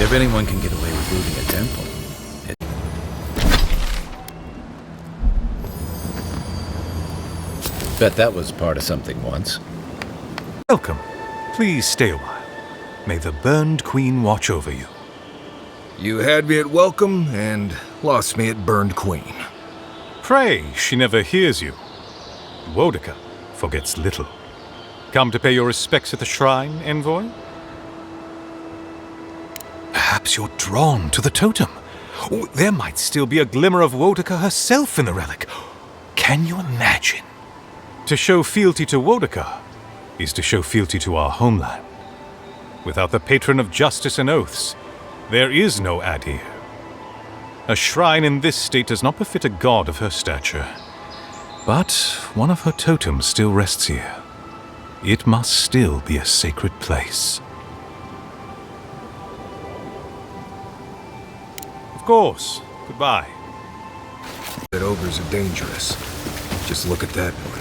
If anyone can get away with looting a temple, bet that was part of something once. Welcome. Please stay a while. May the Burned Queen watch over you. You had me at welcome and lost me at Burned Queen. Pray she never hears you. Wodaka forgets little. Come to pay your respects at the shrine, envoy? Perhaps you're drawn to the totem. Oh, there might still be a glimmer of Wodaka herself in the relic. Can you imagine? To show fealty to Wodaka is to show fealty to our homeland. Without the patron of justice and oaths, there is no Adir. A shrine in this state does not befit a god of her stature. But one of her totems still rests here. It must still be a sacred place. Of course. Goodbye. That ogres are dangerous. Just look at that one.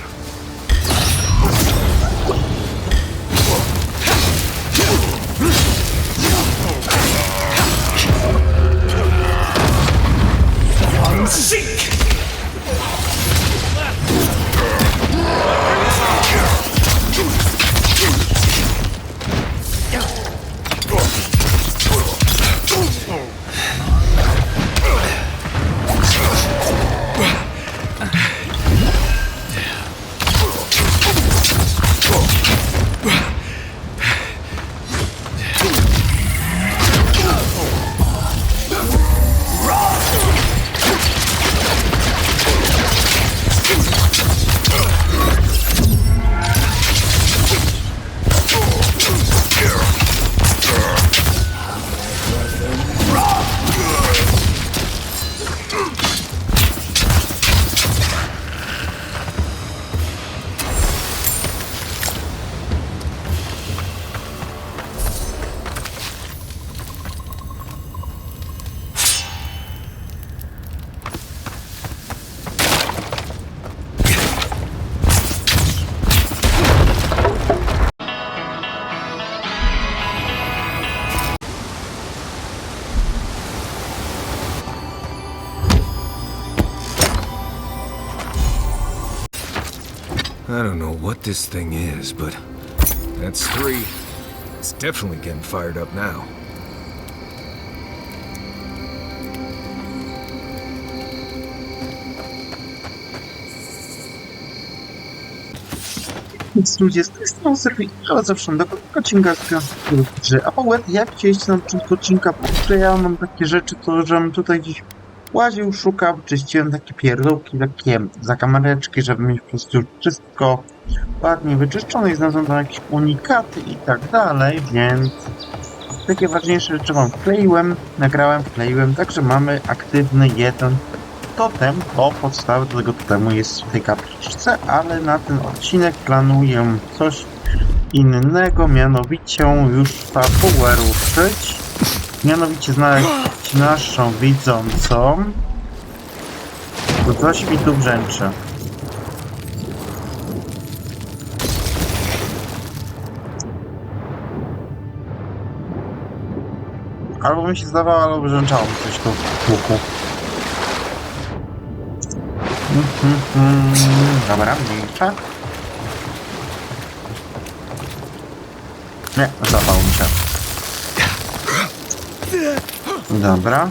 Seek! I don't know what this thing is, but that's 3. It's definitely getting fired up now. Więc ludzie, z tej strony serwis, ale zawsze do odcinka z Avowed. Jak chcieliście na początku odcinka, bo ja mam takie rzeczy, to żebym tutaj gdzieś łaził, szukał, czyściłem takie pierdółki, takie zakamareczki, żeby mieć po prostu wszystko ładnie wyczyszczone i znalazłem tam jakieś unikaty i tak dalej, więc takie ważniejsze rzeczy wam wkleiłem, nagrałem, wkleiłem, także mamy aktywny jeden totem, bo podstawa do tego totemu jest w tej kapliczce, ale na ten odcinek planuję coś innego, mianowicie już fabułę ruszyć, mianowicie znaleźć naszą widzącą. To coś mi tu brzęczy. Albo mi się zdawało, albo brzęczało mi coś tu w łuku. Dobra, mniejsza. Nie, zdawało mi się. Dobra.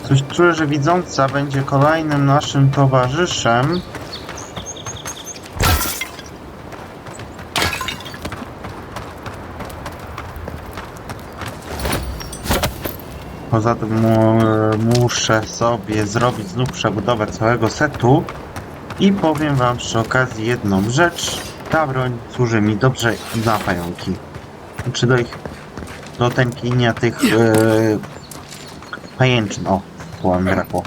Coś czuję, że widząca będzie kolejnym naszym towarzyszem. Poza tym muszę sobie zrobić znów przebudowę całego setu. I powiem wam przy okazji jedną rzecz. Ta broń służy mi dobrze na pająki. Czy do tępienia tych pajęczyn. O, słowa mi brakło.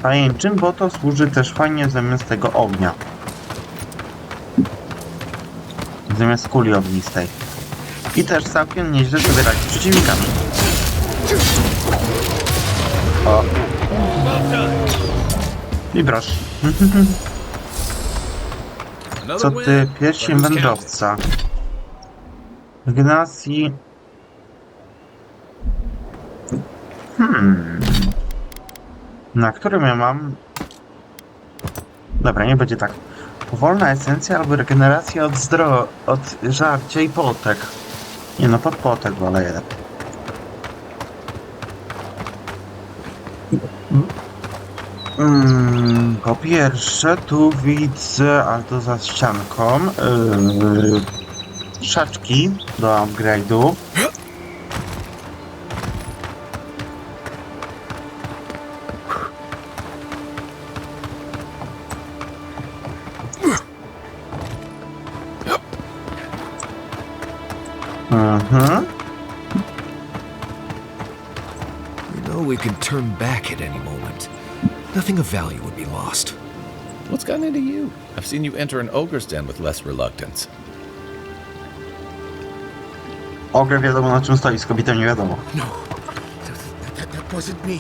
Pajęczyn, bo to służy też fajnie zamiast tego ognia. Zamiast kuli ognistej. I też całkiem nieźle sobie radzi z przeciwnikami. O. I proszę. Co ty, pierścień wędrowca. Regeneracji... Na którym ja mam? Dobra, nie będzie tak. Powolna esencja albo regeneracja od żarcia i potek. Nie no, pod potek wolę jeden. Po pierwsze, tu widzę, ale to za ścianką, szaczki do upgrade'u. You know we can turn back at any moment. Nothing of value would be lost. What's gotten into you? I've seen you enter an ogre's den with less reluctance. Ogre wiadomo na czym stoi, z kobietą nie wiadomo. No, that wasn't me.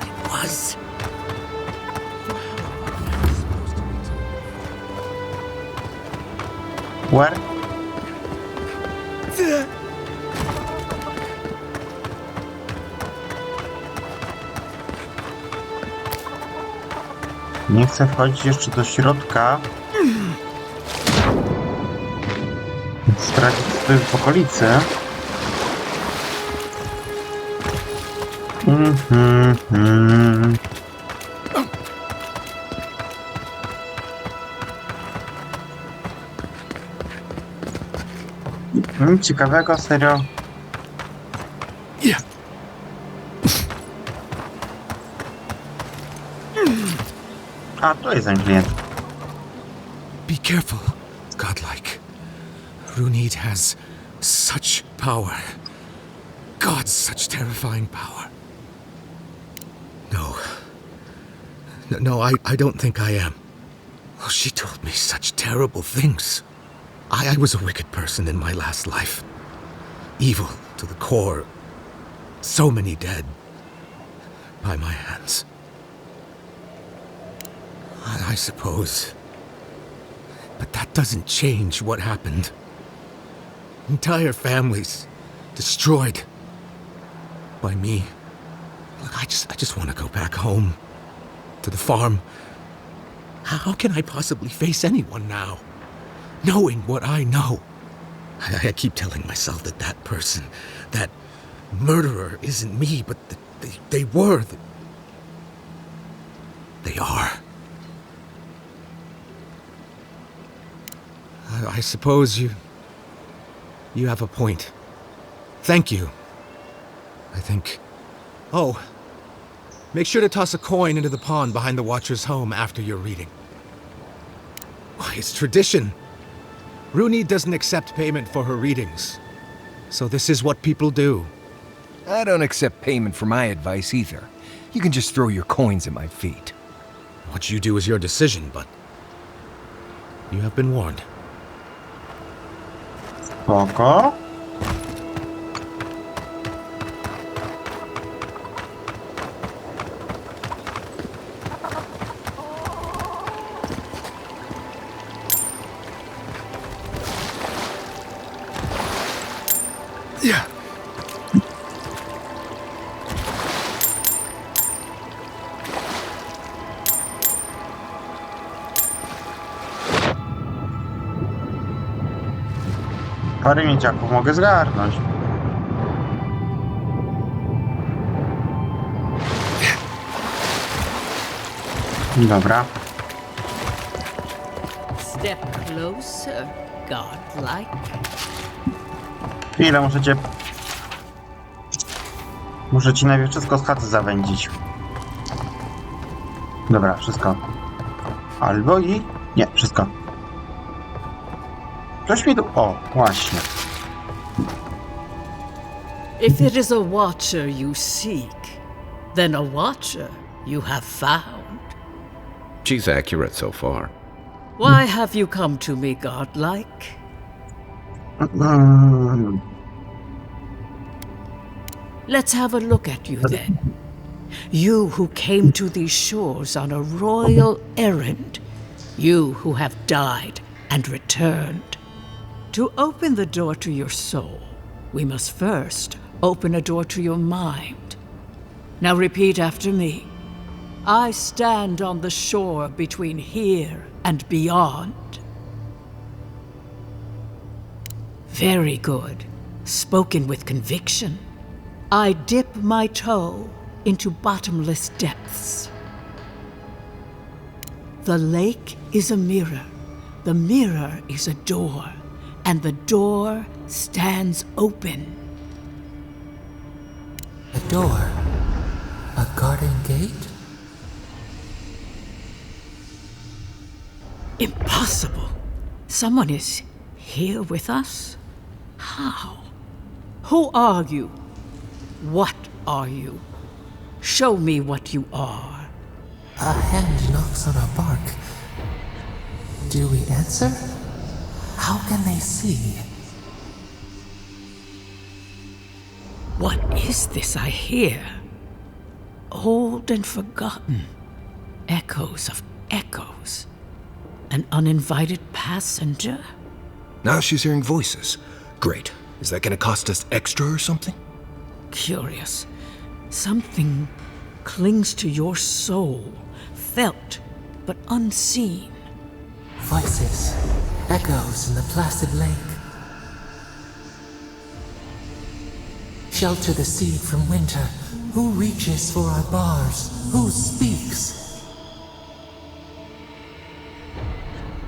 But it was. Where? Nie chcę wchodzić jeszcze do środka. Stracić wpływ w okolicy. Nic ciekawego, serio. A, tu jest ten klient. Be careful, godlike. Runid has such power. God, such terrifying power. No, I don't think I am. Well, she told me such terrible things. I was a wicked person in my last life. Evil to the core. So many dead. By my hands. I suppose. But that doesn't change what happened. Entire families destroyed by me. Look, I just want to go back home to the farm. How can I possibly face anyone now, knowing what I know? I keep telling myself that that person, that murderer isn't me, but they were. They are. I suppose you have a point. Thank you. I think... Oh, make sure to toss a coin into the pond behind the Watcher's home after your reading. Why, it's tradition. Rooney doesn't accept payment for her readings. So this is what people do. I don't accept payment for my advice either. You can just throw your coins at my feet. What you do is your decision, but... you have been warned. Spoko. Yeah. Parę mięciaków mogę zgarnąć. Dobra. Step closer, godlike. Chwilę, muszę ci najpierw wszystko z chaty zawędzić. Dobra, wszystko. Albo i... nie, wszystko. Coś mi tu... o, właśnie. If it is a watcher you seek, then a watcher you have found. She's accurate so far. Why have you come to me, godlike? Let's have a look at you then. You who came to these shores on a royal errand, You who have died and returned. To open the door to your soul, we must first open a door to your mind. Now repeat after me. I stand on the shore between here and beyond. Very good. Spoken with conviction. I dip my toe into bottomless depths. The lake is a mirror. The mirror is a door. And the door stands open. A door? A garden gate? Impossible. Someone is here with us? How? Who are you? What are you? Show me what you are. A hand knocks on a bark. Do we answer? How can they see? What is this I hear? Old and forgotten. Echoes of echoes. An uninvited passenger? Now she's hearing voices. Great. Is that gonna cost us extra or something? Curious. Something clings to your soul, felt but unseen. Voices, echoes in the placid lake. Shelter the seed from winter. Who reaches for our bars? Who speaks?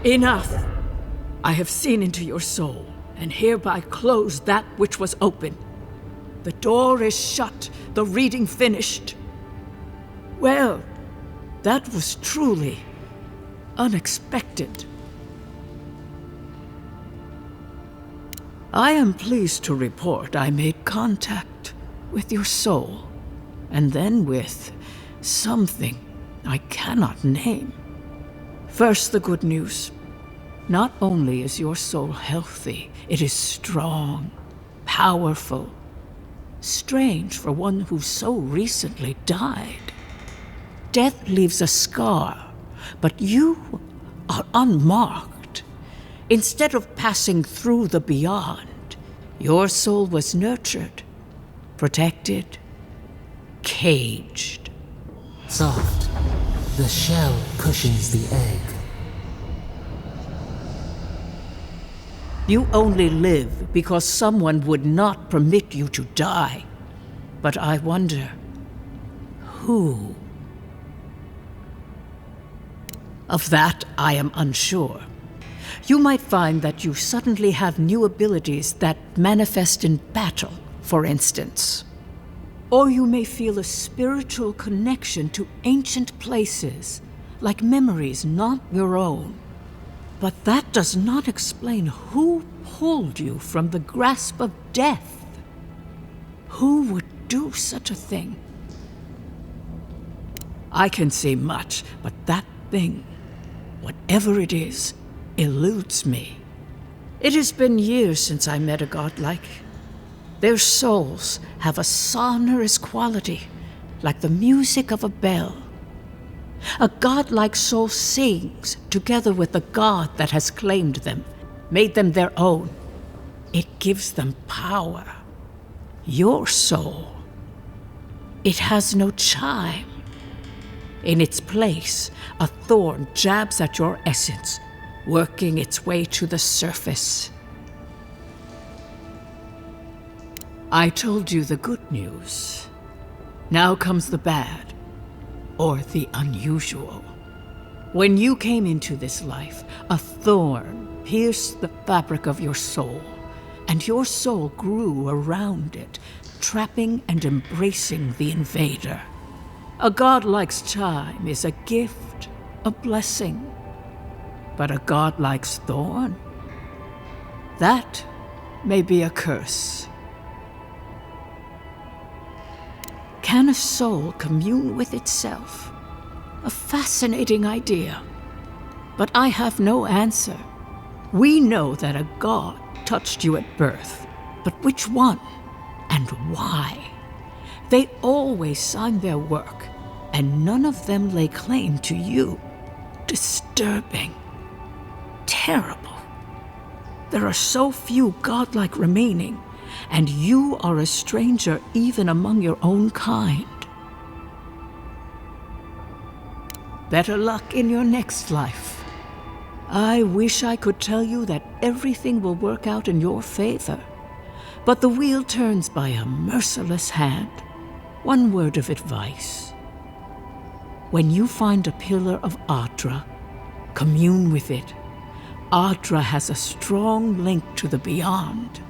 Enough! I have seen into your soul, and hereby close that which was open. The door is shut, the reading finished. Well, that was truly unexpected. I am pleased to report I made contact with your soul, and then with something I cannot name. First, the good news. Not only is your soul healthy, it is strong, powerful. Strange for one who so recently died. Death leaves a scar, but you are unmarked. Instead of passing through the beyond, your soul was nurtured, protected, caged. Soft. The shell cushions the egg. You only live because someone would not permit you to die. But I wonder, who? Of that, I am unsure. You might find that you suddenly have new abilities that manifest in battle, for instance. Or you may feel a spiritual connection to ancient places, like memories not your own. But that does not explain who pulled you from the grasp of death. Who would do such a thing? I can say much, but that thing, whatever it is, eludes me. It has been years since I met a godlike. Their souls have a sonorous quality, like the music of a bell. A godlike soul sings together with the god that has claimed them, made them their own. It gives them power. Your soul, it has no chime. In its place, a thorn jabs at your essence, working its way to the surface. I told you the good news. Now comes the bad. Or the unusual. When you came into this life, a thorn pierced the fabric of your soul, and your soul grew around it, trapping and embracing the invader. A godlike's chime is a gift, a blessing. But a godlike's thorn? That may be a curse. Can a soul commune with itself? A fascinating idea. But I have no answer. We know that a god touched you at birth, but which one and why? They always signed their work, and none of them lay claim to you. disturbing, terrible. There are so few godlike remaining, and you are a stranger even among your own kind. Better luck in your next life. I wish I could tell you that everything will work out in your favor, but the wheel turns by a merciless hand. One word of advice. When you find a pillar of Adra, commune with it. Adra has a strong link to the beyond.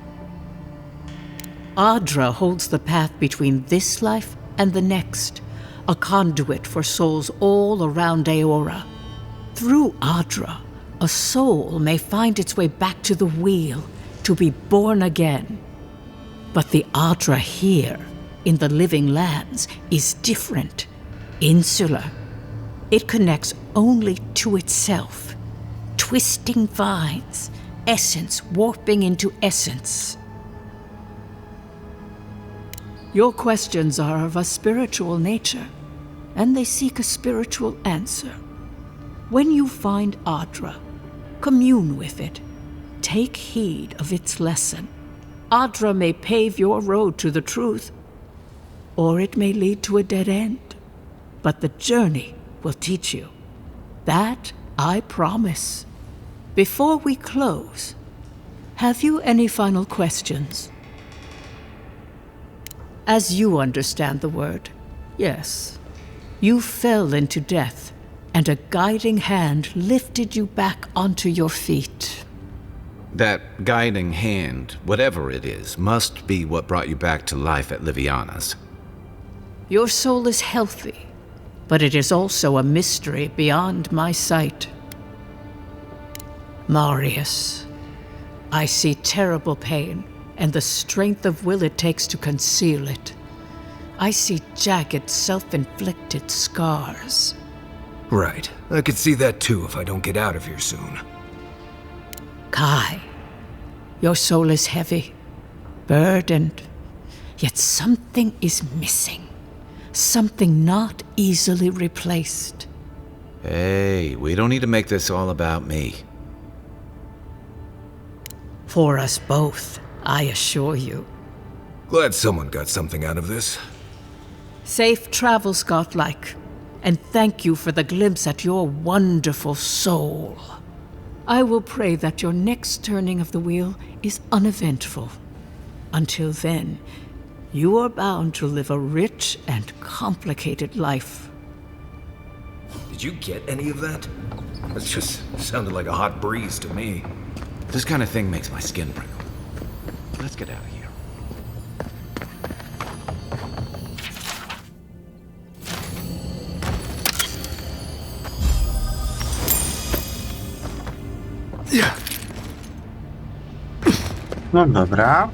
Adra holds the path between this life and the next, a conduit for souls all around Aora. Through Adra, a soul may find its way back to the wheel to be born again. But the Adra here, in the living lands, is different, insular. It connects only to itself, twisting vines, essence warping into essence. Your questions are of a spiritual nature, and they seek a spiritual answer. When you find Adra, commune with it. Take heed of its lesson. Adra may pave your road to the truth, or it may lead to a dead end. But the journey will teach you. That I promise. Before we close, have you any final questions? As you understand the word, yes. You fell into death, and a guiding hand lifted you back onto your feet. That guiding hand, whatever it is, must be what brought you back to life at Liviana's. Your soul is healthy, but it is also a mystery beyond my sight. Marius, I see terrible pain and the strength of will it takes to conceal it. I see jagged, self-inflicted scars. Right. I could see that too if I don't get out of here soon. Kai, your soul is heavy, burdened, yet something is missing. Something not easily replaced. Hey, we don't need to make this all about me. For us both, I assure you. Glad someone got something out of this. Safe travels, godlike, and thank you for the glimpse at your wonderful soul. I will pray that your next turning of the wheel is uneventful. Until then, you are bound to live a rich and complicated life. Did you get any of that? That just sounded like a hot breeze to me. This kind of thing makes my skin prickle. Let's get out of here. No dobra.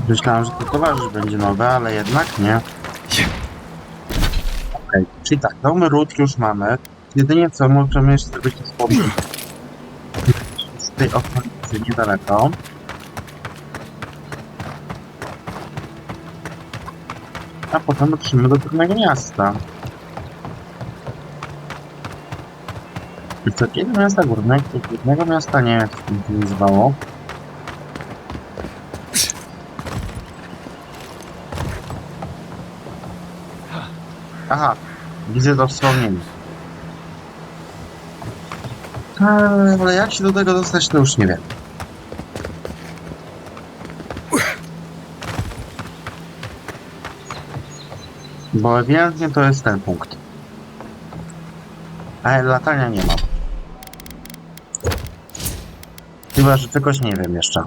Myślałem, że to towarzysz będzie nowy, ale jednak nie. Okej, czyli tak, domy ród już mamy. Jedynie co możemy jeszcze zrobić to wspomnieć z tej okolicy niedaleko. A potem dotrzemy do górnego miasta. Wysokiego miasta górnego miasta, nie wiem jak to się nazywało. Aha, widzę to wspomnienie. Ale jak się do tego dostać, to już nie wiem. Bo ewidentnie to jest ten punkt. Ale latania nie mam. Chyba, że czegoś nie wiem jeszcze.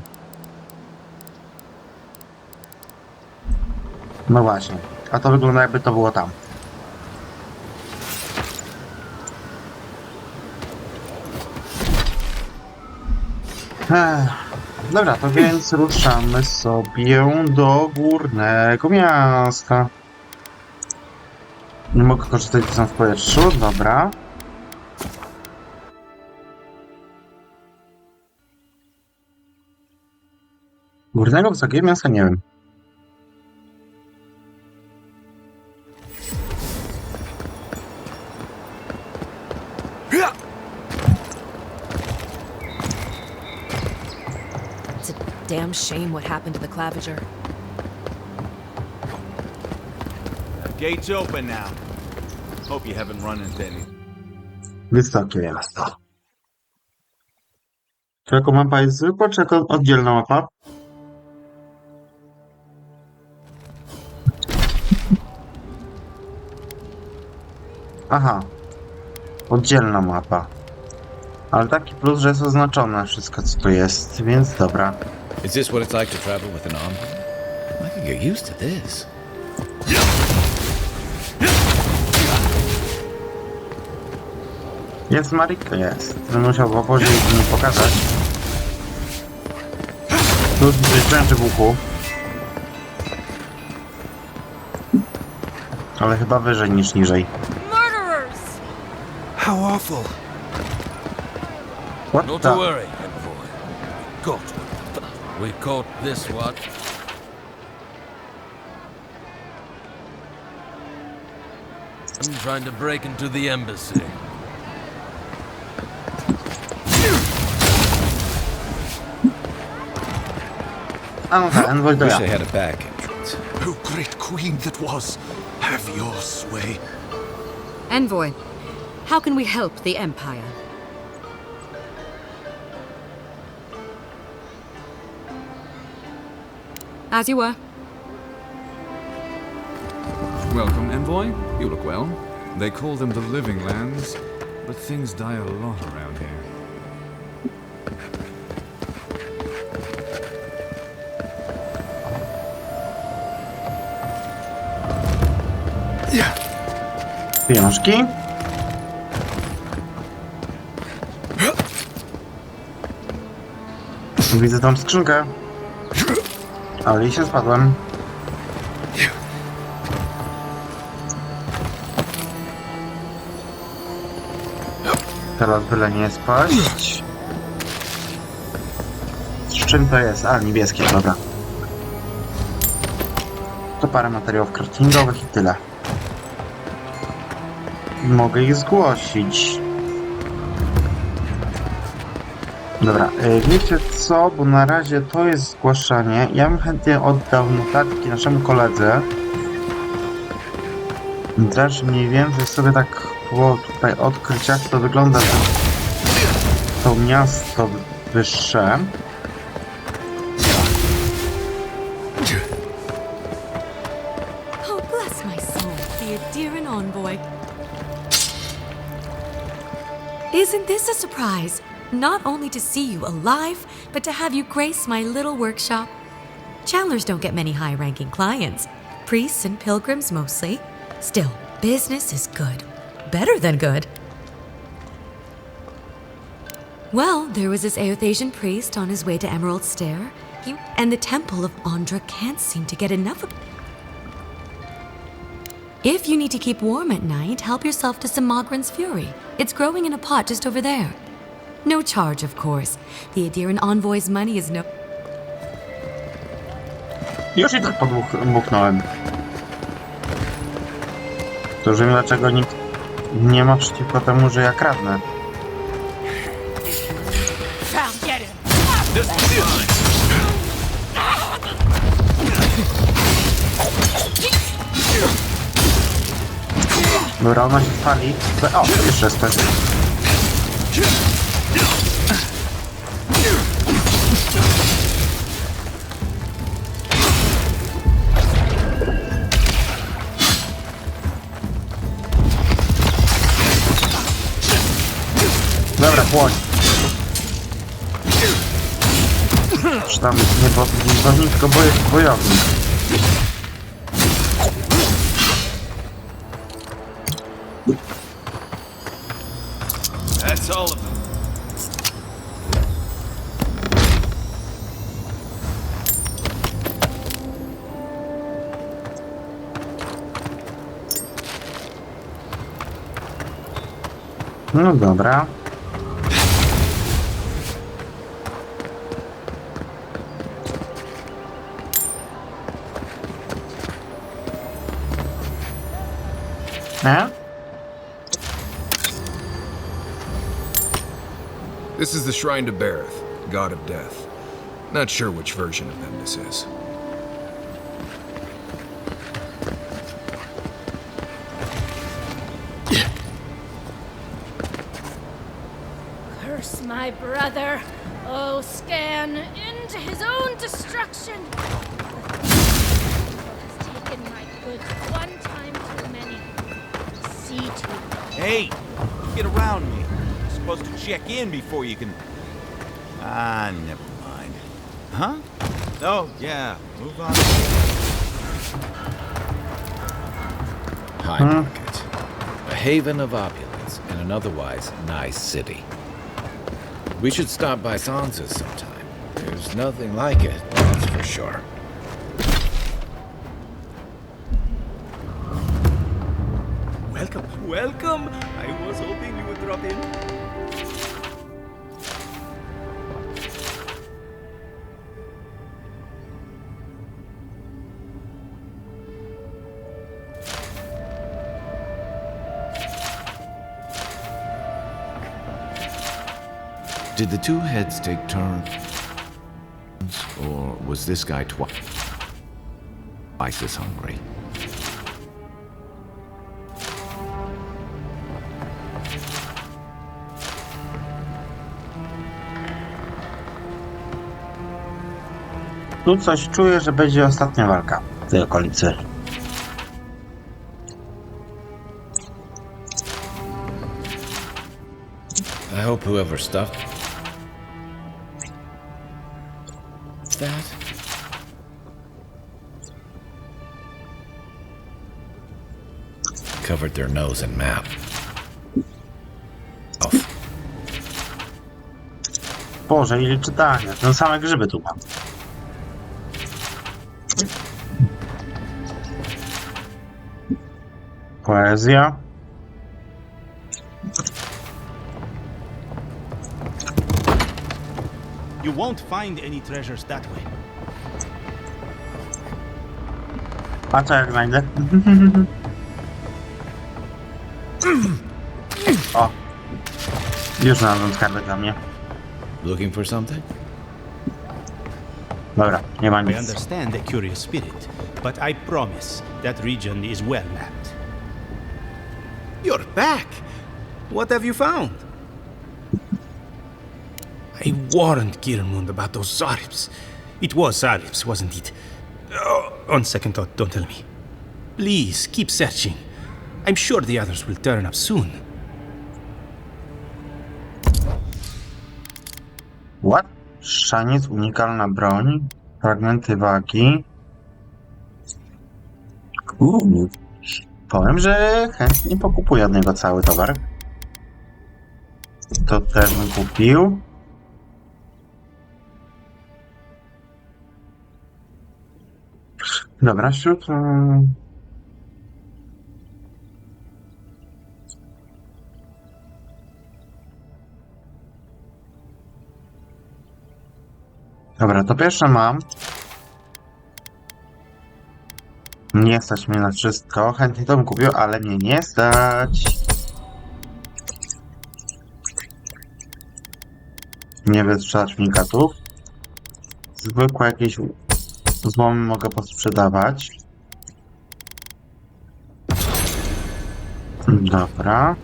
No właśnie. A to wygląda jakby to było tam. Dobra, to więc ruszamy sobie do górnego miasta. Nie mogę korzystać z w powietrzu, dobra. Górnego Wysokiego miasta nie wiem. damn shame what happened to the Claviger. Gates open now. Hope you haven't run into any. Wysokie miasto. Czy jako mapa jest zwykła, czy jako oddzielna mapa? Aha. Oddzielna mapa. Ale taki plus, że jest oznaczone wszystko, co tu jest, więc dobra. Is this what it's like to travel with an envoy? I can get used to this. Jest Marika, jest. Będę musiał w obozie mi pokazać. Tu rzeczy w uchu. Ale chyba wyżej niż niżej. How awful. What Not the? to worry, envoy. Got we caught this one. I'm trying to break into the embassy. A no tak, envoy to Wish ja. they had a back entrance. Oh, great queen that was, have your sway. Envoy, how can we help the Empire? As you were. Welcome, Envoy. You look well. They call them the Living Lands, but things die a lot around here. Pieniążki. Widzę tam skrzynkę. Ale i się spadłem. Teraz byle nie spaść. Z czym to jest? A, niebieskie, dobra. To parę materiałów craftingowych i tyle. Mogę ich zgłosić. Dobra, wiecie co? Bo na razie to jest zgłaszanie. Ja bym chętnie oddał notatki naszemu koledze. Też mniej więcej sobie tak po tutaj odkryć, jak to wygląda to miasto wyższe. Oh, bless my soul, the Adherin envoy. Isn't this a surprise? Not only to see you alive, but to have you grace my little workshop. Chandlers don't get many high-ranking clients. Priests and pilgrims mostly. Still, business is good. Better than good. Well, there was this Aothasian priest on his way to Emerald Stair, and the Temple of Andra can't seem to get enough of... If you need to keep warm at night, help yourself to some Mogren's Fury. It's growing in a pot just over there. No charge, of course. The Adherin envoy's money is no... Już i tak podmuchnąłem. To wiem, dlaczego nikt nie ma przeciwko temu, że ja kradnę. Dobra, ona się spali. O, jeszcze jest pewnie. Dobra, płoń. Czy tam nie wodnik, tylko bojownik. That's all of them. No dobra. This is the shrine to Bareth, god of death. Not sure which version of them this is. Curse my brother, oh Scan, into his own destruction. Has taken my goods one time too many. See to it. Hey, get around me. You're supposed to check in before you can... Ah, never mind. Huh? Oh, yeah, move on. High Market. A haven of opulence in an otherwise nice city. We should stop by Sansa's sometime. There's nothing like it, that's for sure. Welcome. I was hoping you would drop in. Did the two heads take turns? Or was this guy twice as hungry? Tu coś czuję, że będzie ostatnia walka w tej okolicy. I hope whoever stuffed that covered their nose in map. Boże, ile czytania. Ten same grzyby tu mam. Poezja. You won't find any treasures that way. A co jak znajdę? O! Już znalazłem skarbę dla mnie. Looking for something? Dobra, nie ma I nic. understand the curious spirit, but I promise that region is well mapped. You're back! What have you found? I warned Kirmund about those Zaribs. It was Zaribs, wasn't it? Oh, on second thought, don't tell me. Please, keep searching. I'm sure the others will turn up soon. What? Szaniec, unikalna broń, fragmenty wagi. Powiem, że chętnie pokupuję od niego cały towar. To też bym kupił. Dobra, wśród... Dobra, to pierwsze mam. Nie stać mnie na wszystko. Chętnie to bym kupił, ale mnie nie stać. Nie wysprzedać unikatów. Zwykłe jakieś złomy mogę posprzedawać. Dobra.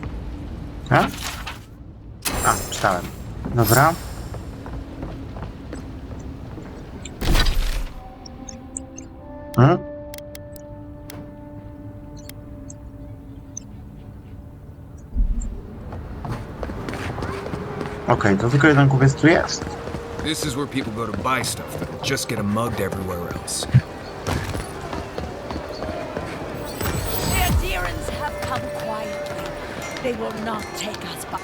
A, czytałem. Dobra. Okej, to tylko jeden kupiec tu jest. This is where people go to buy stuff that'll just get 'em mugged everywhere else. The adherents have come quietly. They will not take us back.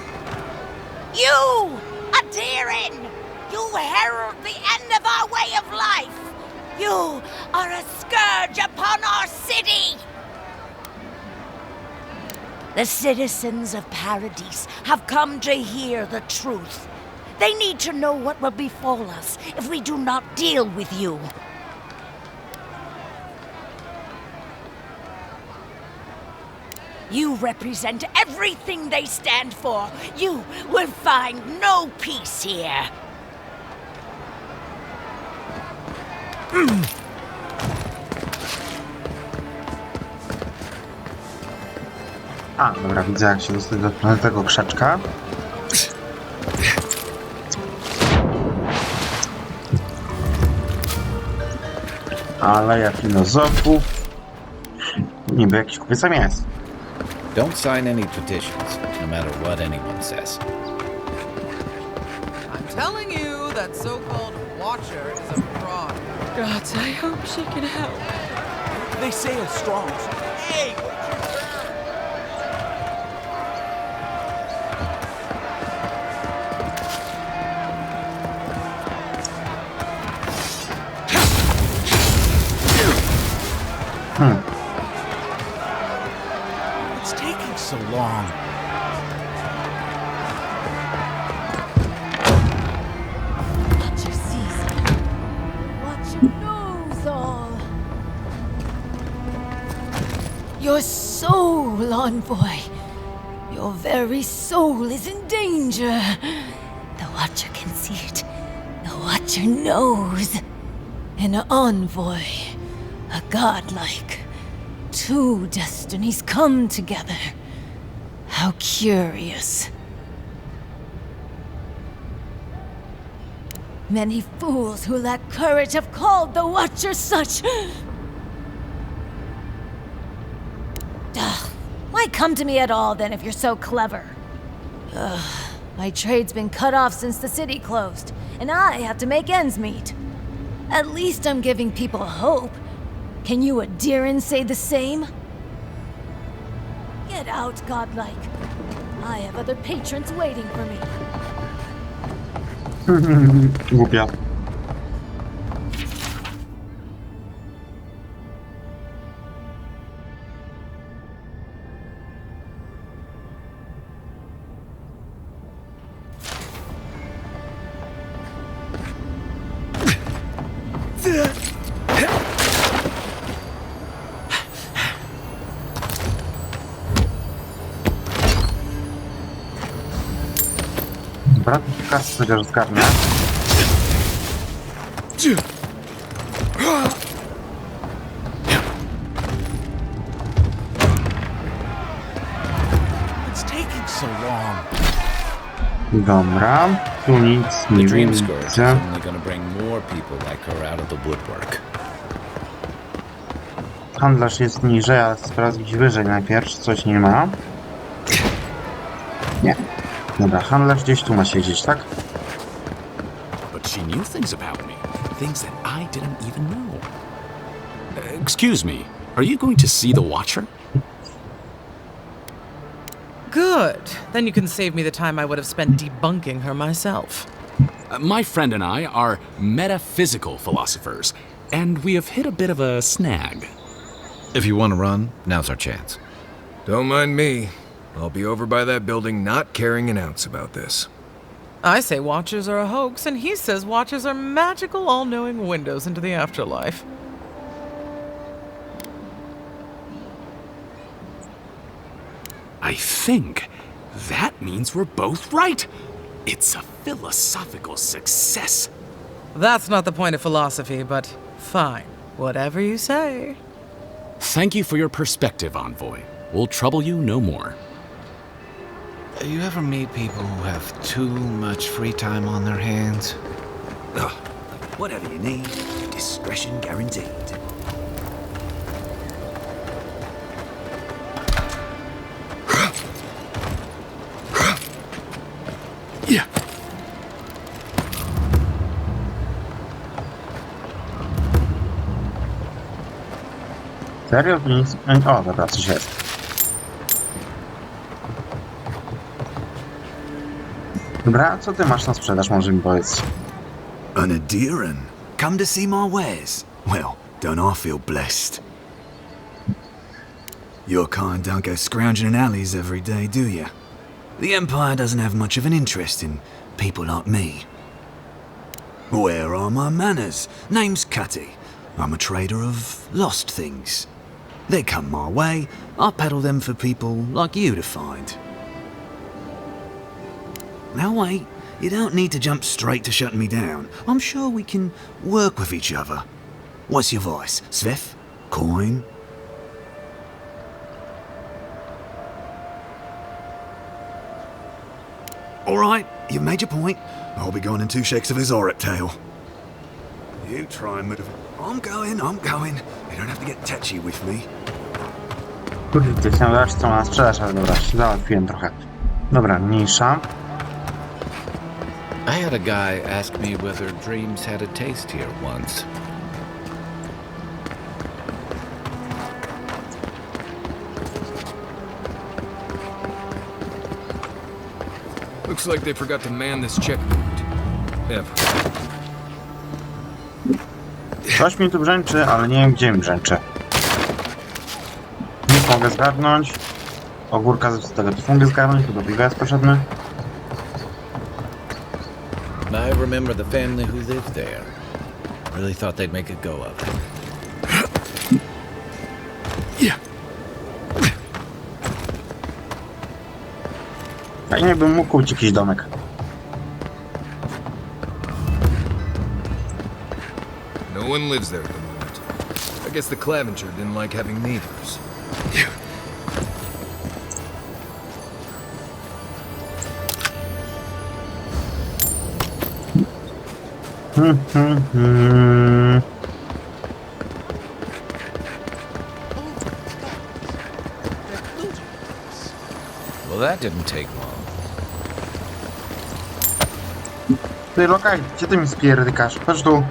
You, adherent! You herald the end of our way of life! You are a scourge upon our city! The citizens of Paradise have come to hear the truth. They need to know what will befall us if we do not deal with you. You represent everything they stand for. You will find no peace here. A, dobra, widzę jak się dostać do tego krzaczka. Ale ja filozofów... Niby jakiś kupiec tam jest. Don't sign any petitions, no matter what anyone says. I'm telling you, that so-called Watcher is a fraud. God, I hope she can help. They say it's strong. Hey! It's taking so long. Watcher sees me. Watcher knows all. Your soul, envoy. Your very soul is in danger. The Watcher can see it. The Watcher knows. An envoy. A godlike. Two destinies come together. How curious. Many fools who lack courage have called the Watcher such. Ugh. Why come to me at all then if you're so clever? Ugh. My trade's been cut off since the city closed, and I have to make ends meet. At least I'm giving people hope. Can you Adiran say the same? Get out, godlike. I have other patrons waiting for me. Głupia. Dobra, kasy sobie rozgarnę. It's taking so long. Dobra, tu nic The nie Dream Scourge is widzę. only going to bring more people like her out of the woodwork. Handlarz jest niżej, ale sprawdzić wyżej najpierw, czy coś nie ma. Nie. Dobra, handlarz gdzieś tu ma siedzieć, tak? But she knew things about me. Things that I didn't even know. Excuse me, are you going to see the Watcher? Good. Then you can save me the time I would have spent debunking her myself. My friend and I are metaphysical philosophers, and we have hit a bit of a snag. If you want to run, now's our chance. Don't mind me. I'll be over by that building not caring an ounce about this. I say Watchers are a hoax, and he says Watchers are magical, all-knowing windows into the afterlife. I think that means we're both right. It's a philosophical success. That's not the point of philosophy, but fine. Whatever you say. Thank you for your perspective, Envoy. We'll trouble you no more. You ever meet people who have too much free time on their hands? Ugh. Whatever you need, discretion guaranteed. Yeah. Serio? Nic... O, dobra, coś jest. Dobra, co ty masz na sprzedaż, może mi powiedz? An Adiran? Come to see my wares? Well, don't I feel blessed? Your kind don't go scrounging in alleys every day, do you? The Empire doesn't have much of an interest in people like me. Where are my manners? Name's Cutty. I'm a trader of lost things. They come my way, I peddle them for people like you to find. Now wait, you don't need to jump straight to shutting me down. I'm sure we can work with each other. What's your voice? Sveth? Coin? All right, you've made your point. I'll be going in 2 shakes of his auric tail. You try and move. I'm going. You don't have to get touchy with me. Kurde, chciałem zobaczyć co ma na sprzedaż, ale dobra, się załatwiłem trochę. Dobra, mniejsza. I had a guy ask me whether dreams had a taste here once. Looks like they forgot to man this checkpoint. Ever. Coś mi tu brzęczy, ale nie wiem gdzie mi brzęczy. Nie mogę zgarnąć. Ogórka z tego tu mogę zgarnąć, to do biega jest potrzebny. I remember the family who lived there. Really thought they'd make a go of it. Fajnie bym mógł kupić jakiś domek. No one lives there at the moment. I guess the Clavenger didn't like having neighbors. Well, that didn't take long. Ty, lokaj, gdzie ty mi spierdykasz? Chodź tu.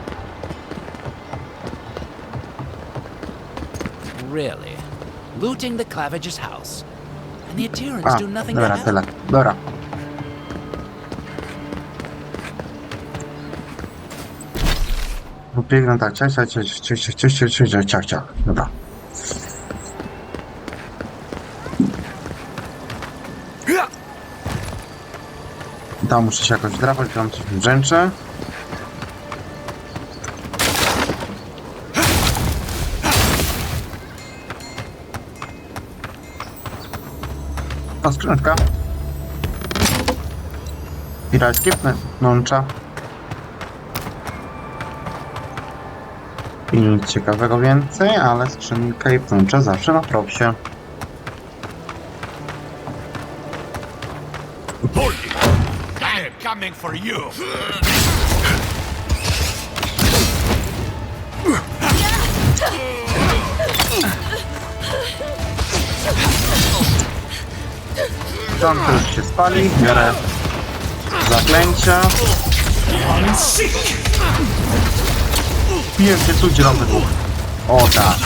Really? Looting the Clavager's house. And the adherents do nothing to dobra, help. tyle. Dobra. Biegnę tak, ciach. Dobra. Tam muszę się jakoś drapać, tam coś mi brzęczy. O, skrzynka. I rajskie pnącza. I nic ciekawego więcej, ale skrzynka i pnącza zawsze na propsie. I am coming for you! Tam też się spali, biorę zaklęcia. Piję się tu zielony dwóch. O tak.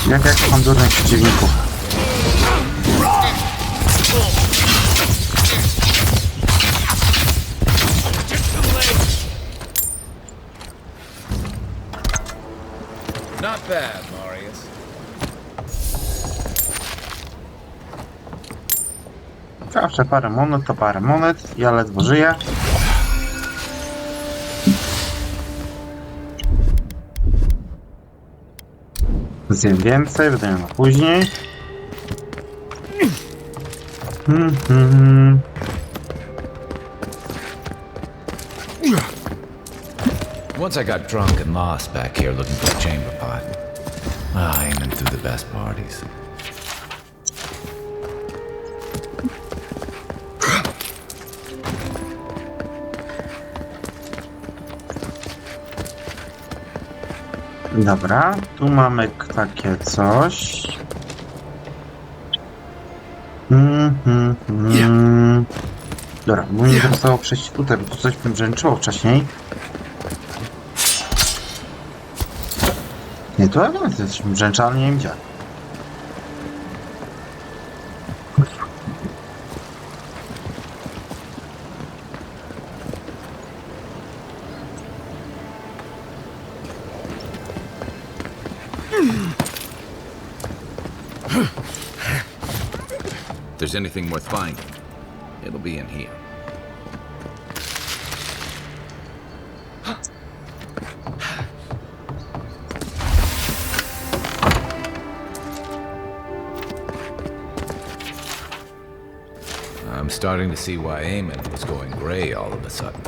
Jak mam durnych przeciwników. Not bad, Marius. Zawsze parę monet to parę monet. Ja ledwo żyję. Zjem więcej, wydaję na później. Once I got drunk and lost back here looking for a chamber pot. Aiming through the best parties. Dobra, tu mamy takie coś. Dobra, bo mi zostało przejść tutaj, bo tu coś mi brzęczyło wcześniej. Nie, tu ewentualnie coś mi brzęcza, ale nie wiem gdzie. If there's anything worth finding, it'll be in here. starting to see why Eamon was going gray all of a sudden.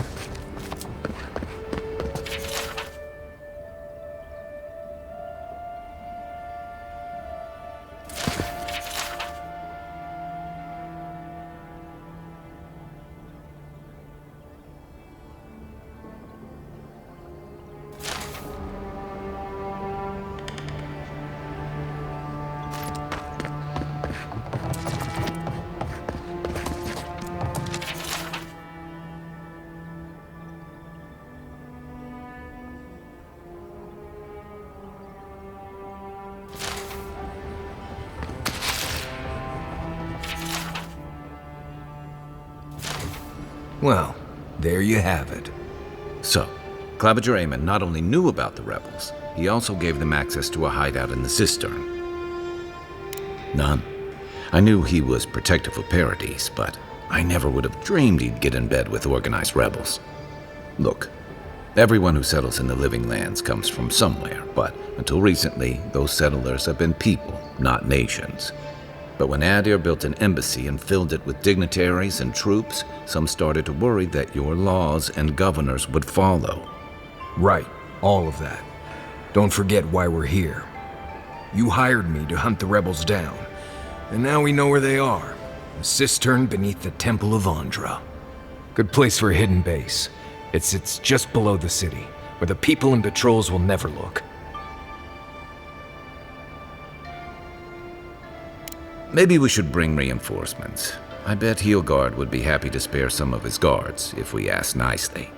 Well, there you have it. So, Claviger Eamon not only knew about the rebels, he also gave them access to a hideout in the cistern. None. I knew he was protective of Paradise, but I never would have dreamed he'd get in bed with organized rebels. Look, everyone who settles in the Living Lands comes from somewhere, but until recently, those settlers have been people, not nations. But when Adir built an embassy and filled it with dignitaries and troops, some started to worry that your laws and governors would follow. Right, all of that. Don't forget why we're here. You hired me to hunt the rebels down, and now we know where they are. A cistern beneath the Temple of Andra. Good place for a hidden base. It sits just below the city, where the people and patrols will never look. Maybe we should bring reinforcements. I bet Heelguard would be happy to spare some of his guards, if we ask nicely.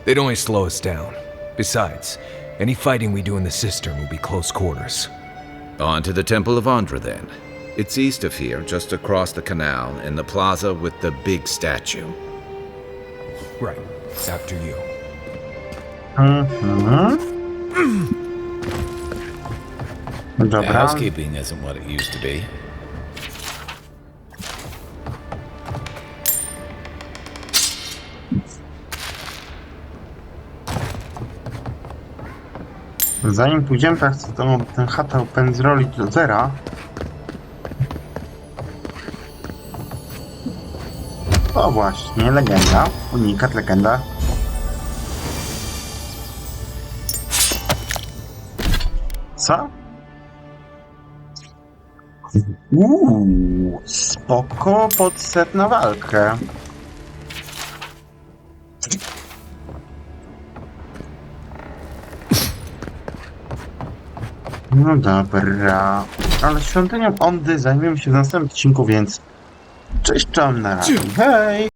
They'd only slow us down. Besides, any fighting we do in the cistern will be close quarters. On to the Temple of Andra, then. It's east of here, just across the canal, in the plaza with the big statue. Right. After you. The housekeeping isn't what it used to be. Zanim pójdziemy, to chcę ten chatę pędzrolić do zera. O właśnie, legenda. Unikat, legenda. Co? Spoko podset na walkę. No dobra, ale świątynią Ondy zajmiemy się w następnym odcinku, więc cześć, czołem, na razie. Hej!